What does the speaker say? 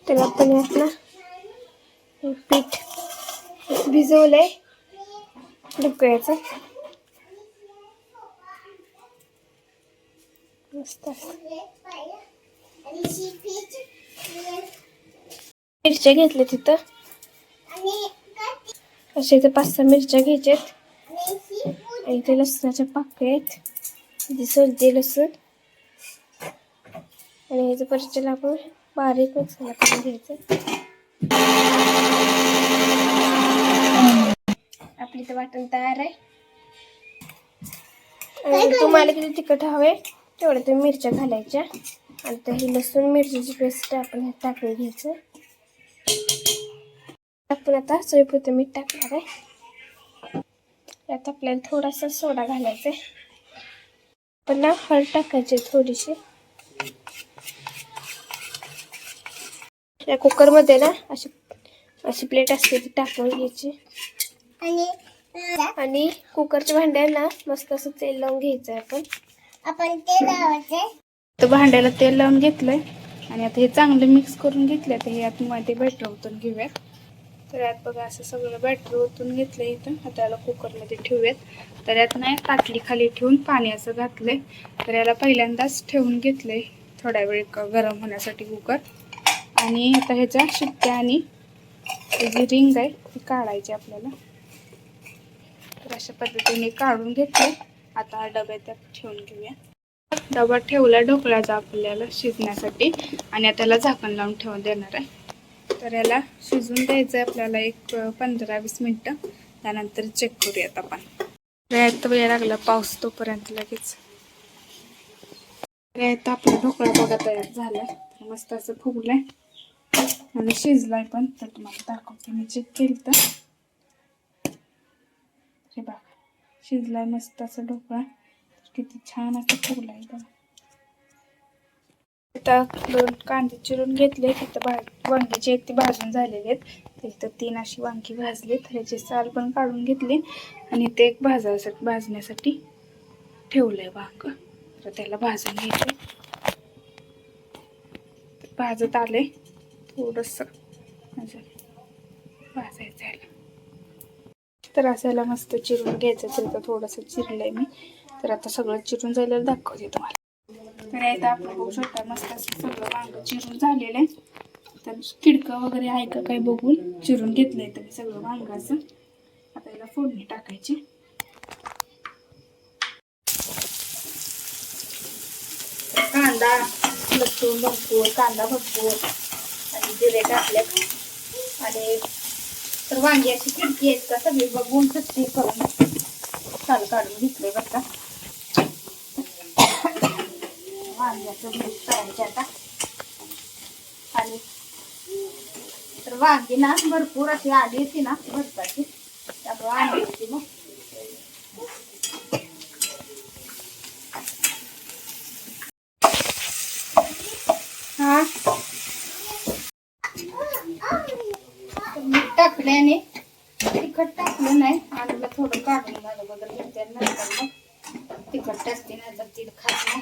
त्याला आपण यातलं पीठ भिजवलंय ढोकळ्याचं. मस्त मिरच्या घेतल्या तिथं. अशा इथं 5-6 मिरच्या घ्यायच्यात आणि इथे लसणाच्या पाकळ्या आहेत. सर्दी लसूण आणि ह्याचं परचेला आपण बारीक मसाला करून घ्यायचं. आपली इथं वाटण तयार आहे. आणि तुम्हाला किती तिखट हवे तेवढं तुम्ही मिरच्या घालायच्या. आणि तर ही लसूण मिरचीची पेस्ट आपण टाकून घ्यायचं. आपण आता चवीपुरतं मीठ टाकणार आहे. यात आपल्याला थोडासा सोडा घालायचा आहे. पण ना हळद टाकायची थोडीशी. या कुकरमध्ये ना अशी प्लेट असते ती टाकून घ्यायची. आणि कुकरच्या भांड्याला मस्त असं तेल लावून घ्यायचं आहे. आपण तेल लावायचं. तर भांड्याला तेल लावून घेतलंय आणि आता हे चांगलं मिक्स करून घेतलं. तर हे यात मध्ये बॅटर ओतून घेऊयात. तर यात बघा असं सगळं बॅटर ओतून घेतलं इथं. आता याला कुकरमध्ये ठेवूयात. तर यात नाही ताटली खाली ठेवून पाणी असं घातलंय. तर याला पहिल्यांदाच ठेवून घेतलंय थोडा वेळ गरम होण्यासाठी कुकर. आणि आता ह्याच्या शिट्ट्या आणि जी रिंग आहे ती काढायची आपल्याला. तर अशा पद्धतीने काढून घेतले. आता हा डब्यात त्यात ठेवून घेऊया. डबा ठेवला ढोकळ्याचा आपल्याला शिजण्यासाठी आणि आता त्याला झाकण लावून ठेवून देणार आहे. तर याला शिजून द्यायचं आहे आपल्याला एक 15-20 मिनटं. त्यानंतर चेक करूयात आपण. यात वेळ लागला पाऊस तोपर्यंत लगेच. यात आपला ढोकळा बघा तयार झालाय. मस्त असं फुगलाय आणि शिजलाय पण. तर तुम्हाला दाखवते मी चेक केलं तर. हे बघा शिजलाय मस्त असं ढोकळा. किती छान असं फुगलाय बघा. आता 2 कांदे चिरून घेतले. तिथं वांगी आहेत ती भाजून झालेली आहेत. तिथं 3 अशी वांगी भाजली. तर याची साल पण काढून घेतली आणि ते एक भाजण्यासाठी ठेवलंय वांग. तर त्याला भाजून घ्यायचं. भाजत आले थोडंसं भाजायचं याला. तर असायला मस्त चिरून घ्यायचं. तर थोडंसं चिरलंय मी. तर आता सगळं चिरून झालेलं दाखवते तुम्हाला. तर आता आपण बघू शकता मस्त असं सगळं वांग चिरून झालेलं आहे. तर किडकं वगैरे आहे का काय बघून चिरून घेतलंय तर सगळं वांगाचं. आता याला फोडणी टाकायची. कांदा लसूण भरपूर, कांदा भरपूर आणि जिरे टाकले. आणि तर वांगी अशी खिडकी आहेत का सगळी बघून सत्ती करून साल काढून घेतले बघा. वांग्याचं भरीत करायचे आता. आणि तर वांगी ना भरपूर अशी आली होती ना भरताची. त्यामुळे आणली होती मग. हा मीठ टाकल्याने तिखट टाकलं नाही. आणि थोडं काढून झालं बघा. नंतर मग तिखट टाकते नाही तर ती खात नाही.